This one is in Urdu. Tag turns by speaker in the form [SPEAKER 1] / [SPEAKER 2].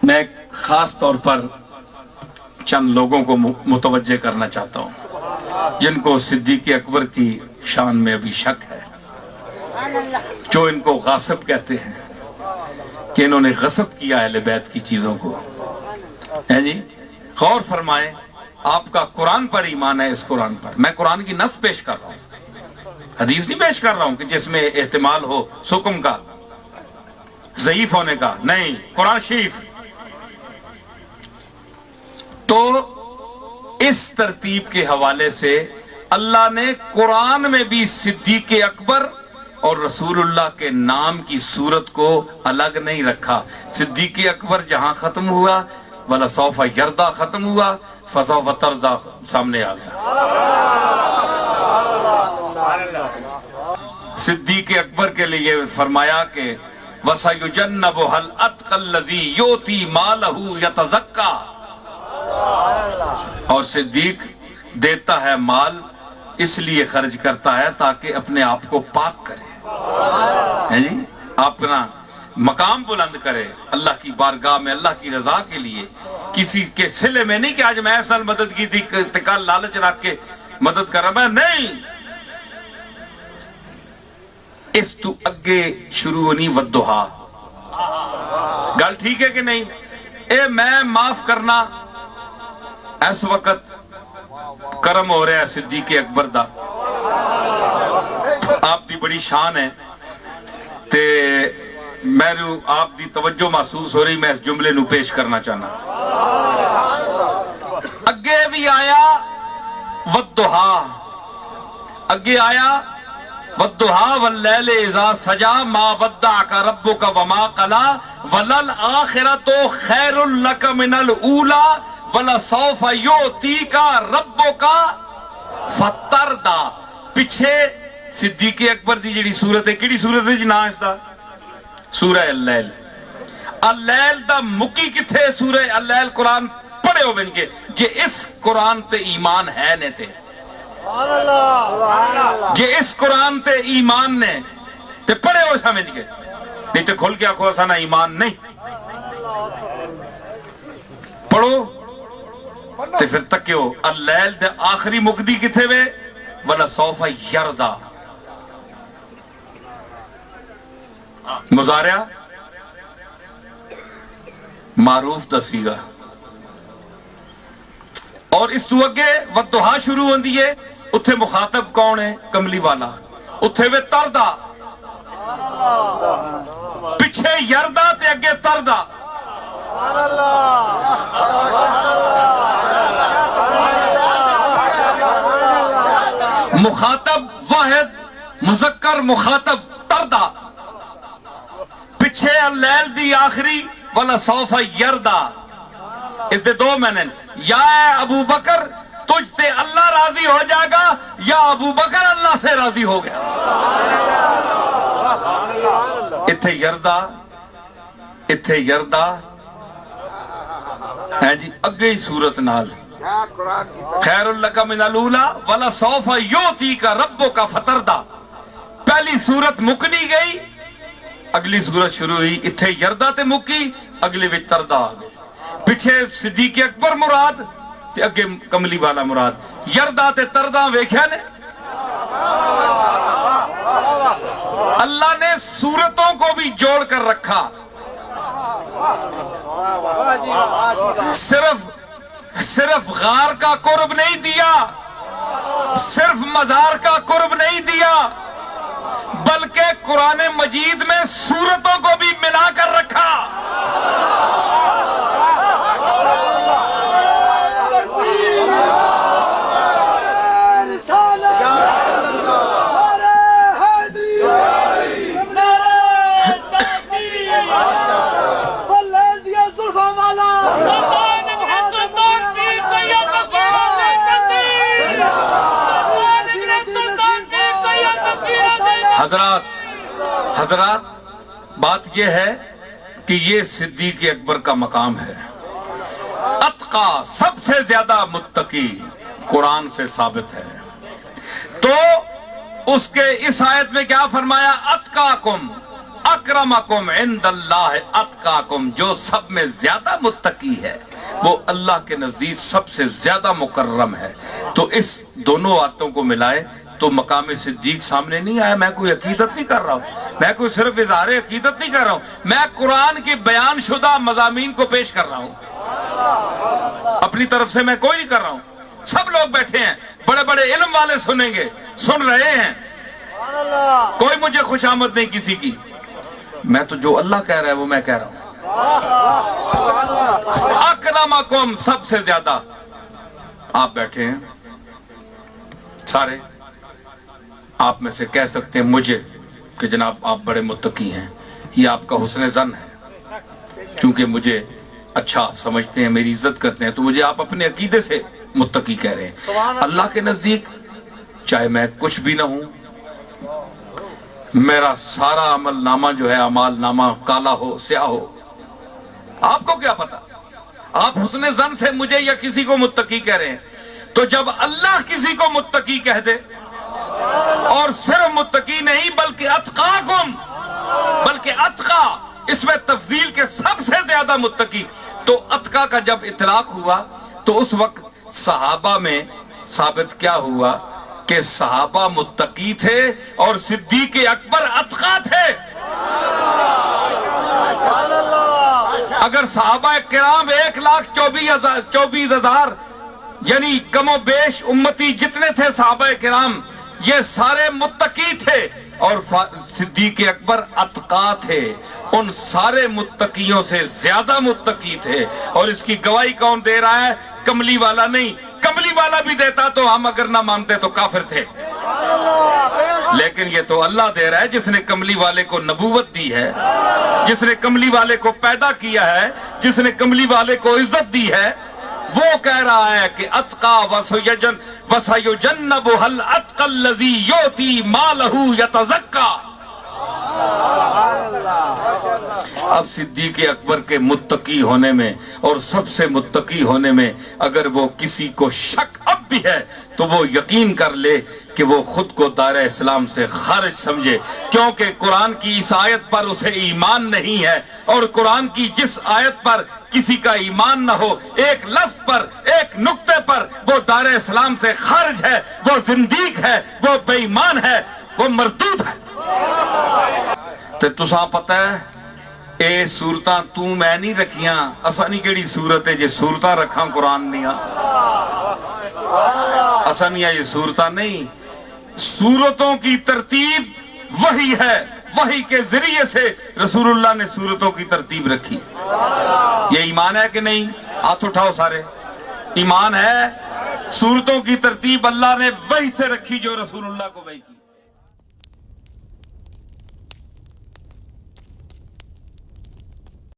[SPEAKER 1] میں خاص طور پر چند لوگوں کو متوجہ کرنا چاہتا ہوں جن کو صدیق اکبر کی شان میں ابھی شک ہے، جو ان کو غاصب کہتے ہیں کہ انہوں نے غصب کیا اہل بیت کی چیزوں کو. ہے جی، غور فرمائیں، آپ کا قرآن پر ایمان ہے، اس قرآن پر. میں قرآن کی نص پیش کر رہا ہوں، حدیث نہیں پیش کر رہا ہوں کہ جس میں احتمال ہو سکم کا، ضعیف ہونے کا. نہیں، قرآن شریف. تو اس ترتیب کے حوالے سے اللہ نے قرآن میں بھی صدیق اکبر اور رسول اللہ کے نام کی صورت کو الگ نہیں رکھا. صدیق اکبر جہاں ختم ہوا وَلَسَوْفَ يَرْضَى ختم ہوا، فَسَوْفَ تَرْضَى سامنے آ گیا. صدیق اکبر کے لیے فرمایا کہ وَسَيُجَنَّبُهَا الْأَتْقَى الَّذِي يُؤْتِي مَالَهُ يَتَزَكَّى. اور صدیق دیتا ہے مال اس لیے خرچ کرتا ہے تاکہ اپنے آپ کو پاک کرے، ہے جی، اپنا مقام بلند کرے اللہ کی بارگاہ میں، اللہ کی رضا کے لیے. کسی کے صلے میں نہیں کہ آج میں اصل مدد کی تھی، کل لالچ رکھ کے مدد کر رہا میں نہیں. اس تو اگے شروع نہیں ودہا. گل ٹھیک ہے کہ نہیں؟ اے میں معاف کرنا اس وقت کرم ہو رہا ہے صدیق اکبر دا، آپ دی بڑی شان ہے تے میں آپ دی توجہ محسوس ہو رہی، میں اس جملے نو پیش کرنا چاہنا. اگے بھی آیا ودہا، اگے آیا وَالضُّحَىٰ وَاللَّيْلِ إِذَا سَجَىٰ مَا وَدَّعَكَ رَبُّكَ وَمَا قَلَىٰ وَلَلْآخِرَةُ خَيْرٌ لَكَ مِنَ الْأُولَىٰ وَلَسَوْفَ يُؤْتِيكَ رَبُّكَ فَتَرْضَىٰ. پیچھے صدیق اکبر دی جڑی صورت ہے، کیڑی صورت ہے جی نام اس دا؟ سورہ اللیل. اللیل دا مکی کتھے؟ سورہ اللیل. قرآن پڑھے ہو بن کے جے اس قرآن تے ایمان ہے نے تے، جے اس قرآن تے ایمان نے تے پڑھے ہو سمجھ کے، نہیں تے کھل کے آکھو اساں نا ایمان نہیں. پڑھو تے پھر تکیو اللیل دے آخری مقدی کتھے وے؟ وَلَسَوْفَ يَرْضَىٰ. مضارع معروف دسی گا. اور اس تو اگے ودہا شروع ہوندی ہے، اتھے مخاطب کون ہے؟ کملی والا. اتھے وے تردا، پیچھے یردا تے اگے تردا. مخاطب واحد، مذکر مخاطب تردا. پیچھے اللیل دی آخری وَلَسَوْفَ يَرْضَىٰ. اس دے دو معنی، یا ابو بکر تجھ سے اللہ راضی ہو جائے گا، یا ابو بکر اللہ سے راضی ہو گیا. اتھے یردا، اتھے یردا ہے جی. اگے ہی صورت نال خیر لک من الاولیٰ وَلَسَوْفَ یُؤْتِیکَ رَبُّکَ فَتَرْضَىٰ. پہلی صورت مکنی گئی، اگلی صورت شروع ہوئی. اتھے یردا تے مکی، اگلی وچ تردا آ گئی. پیچھے صدیق اکبر مراد تے اگے کملی والا مراد. یردا تے تردا ویکھیا نے. اللہ نے صورتوں کو بھی جوڑ کر رکھا. صرف غار کا قرب نہیں دیا، صرف مزار کا قرب نہیں دیا، بلکہ قرآن مجید میں صورتوں کو بھی ملا کر رکھا. حضرات بات یہ ہے کہ یہ صدیق اکبر کا مقام ہے. اتقا، سب سے زیادہ متقی، قرآن سے ثابت ہے. تو اس کے اس آیت میں کیا فرمایا؟ اتقاکم، اکرمکم عند اللہ اتقاکم، جو سب میں زیادہ متقی ہے وہ اللہ کے نزدیک سب سے زیادہ مکرم ہے۔ تو اس دونوں آیتوں کو ملائے تو مقام صدیق سامنے نہیں آیا۔ میں کوئی عقیدت نہیں کر رہا ہوں، میں کوئی صرف اظہار عقیدت نہیں کر رہا ہوں، میں قرآن کی بیان شدہ مضامین کو پیش کر رہا ہوں، اپنی طرف سے میں کوئی نہیں کر رہا ہوں۔ سب لوگ بیٹھے ہیں، بڑے بڑے علم والے سنیں گے، سن رہے ہیں، کوئی مجھے خوش آمد نہیں کسی کی، میں تو جو اللہ کہہ رہا ہے وہ میں کہہ رہا ہوں۔ اکرمکم سب سے زیادہ، آپ بیٹھے ہیں سارے، آپ میں سے کہہ سکتے ہیں مجھے کہ جناب آپ بڑے متقی ہیں، یہ آپ کا حسن ظن ہے، چونکہ مجھے اچھا آپ سمجھتے ہیں، میری عزت کرتے ہیں، تو مجھے آپ اپنے عقیدے سے متقی کہہ رہے ہیں۔ اللہ کے نزدیک چاہے میں کچھ بھی نہ ہوں، میرا سارا عمل نامہ جو ہے، اعمال نامہ کالا ہو سیاہ ہو، آپ کو کیا پتا؟ آپ حسن ظن سے مجھے یا کسی کو متقی کہہ رہے ہیں۔ تو جب اللہ کسی کو متقی کہہ دے، اور صرف متقی نہیں بلکہ اتقاکم، بلکہ اتقا اس میں تفضیل کے سب سے زیادہ متقی، تو اتقا کا جب اطلاق ہوا تو اس وقت صحابہ میں ثابت کیا ہوا کہ صحابہ متقی تھے اور صدیق اکبر اتقا تھے۔ اگر صحابہ کرام 1,24,000 یعنی کم و بیش امتی جتنے تھے صحابہ کرام، یہ سارے متقی تھے اور صدیق اکبر اتقا تھے، ان سارے متقیوں سے زیادہ متقی تھے۔ اور اس کی گواہی کون دے رہا ہے؟ کملی والا نہیں، کملی والا بھی دیتا تو ہم اگر نہ مانتے تو کافر تھے، لیکن یہ تو اللہ دے رہا ہے جس نے کملی والے کو نبوت دی ہے، جس نے کملی والے کو پیدا کیا ہے، جس نے کملی والے کو عزت دی ہے، وہ کہہ رہا ہے کہ اتقا وَسَيُجَنَّبُهَا الْأَتْقَى الَّذِي يُؤْتِي مَالَهُ يَتَزَكَّى۔ اب صدیق اکبر کے متقی ہونے میں اور سب سے متقی ہونے میں اگر وہ کسی کو شک اب بھی ہے تو وہ یقین کر لے کہ وہ خود کو دائرہ اسلام سے خارج سمجھے، کیونکہ قرآن کی اس آیت پر اسے ایمان نہیں ہے، اور قرآن کی جس آیت پر کسی کا ایمان نہ ہو، ایک لفظ پر، ایک نقطے پر، وہ دائرہ اسلام سے خارج ہے، وہ زندیق ہے، وہ بے ایمان ہے، وہ مردود ہے۔ تو تساں پتہ ہے اے صورتاں تو میں نہیں رکھیاں، اساں نہیں کیڑی صورت ہے جے صورتاں رکھاں قرآن نہیں اساں نہیں، یہ صورتاں نہیں، صورتوں کی ترتیب وہی ہے، وہی کے ذریعے سے رسول اللہ نے صورتوں کی ترتیب رکھی۔ یہ ایمان ہے کہ نہیں؟ ہاتھ اٹھاؤ سارے، ایمان ہے؟ صورتوں کی ترتیب اللہ نے وہی سے رکھی جو رسول اللہ کو وحی کی۔